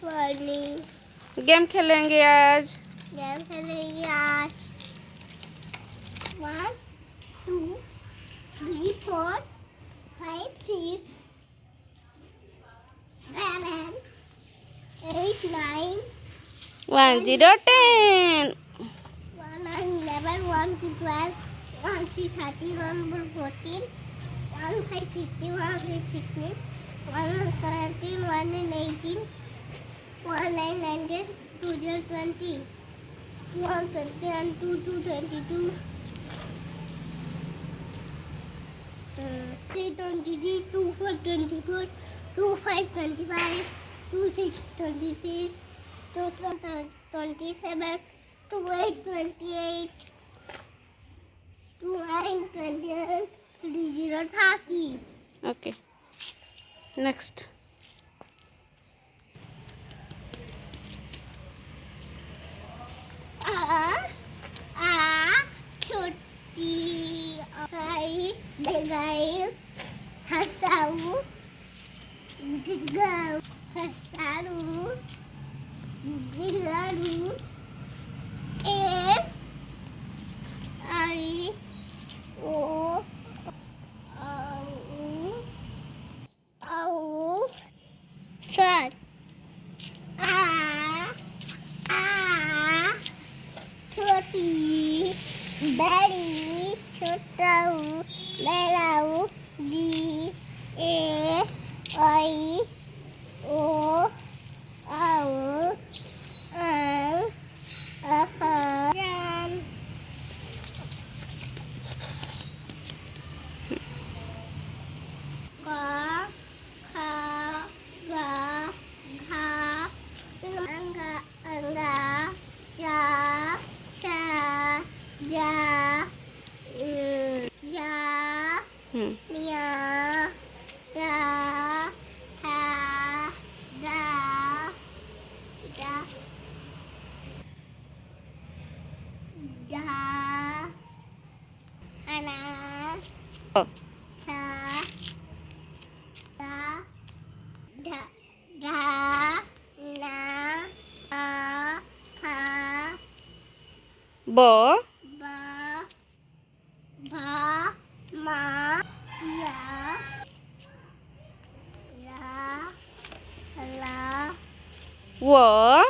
Morning. Game खेलेंगे आज। Game खेलेंगे आज। 1 2 3 4 5 6 7 8 9 1 0 10 1 9 11 1 2 12 1 3 13 1 4 14 1 5 15 1 6 16 1 17 1 18 1 9 19 2 0 20 1 20 and 2 2 22 3 23 2 4 24 2 5 25 2 6 26 2 7 27 2 8 28 2 9 21 3 0 30. Okay, next. छोटी गाय गाय हंसाऊ गाऊ हंसाऊ गिलारू ए आई ओ औ सर आ छोटी बड़ी छोटाऊ बड़ाऊ दी ए आई ओ औ जान का खा गा घा अंगा अंगा जा छा जा जा निया da ha da da da ana Oh. da da da da na a ha Bo. ba ba ma ya la la Wo.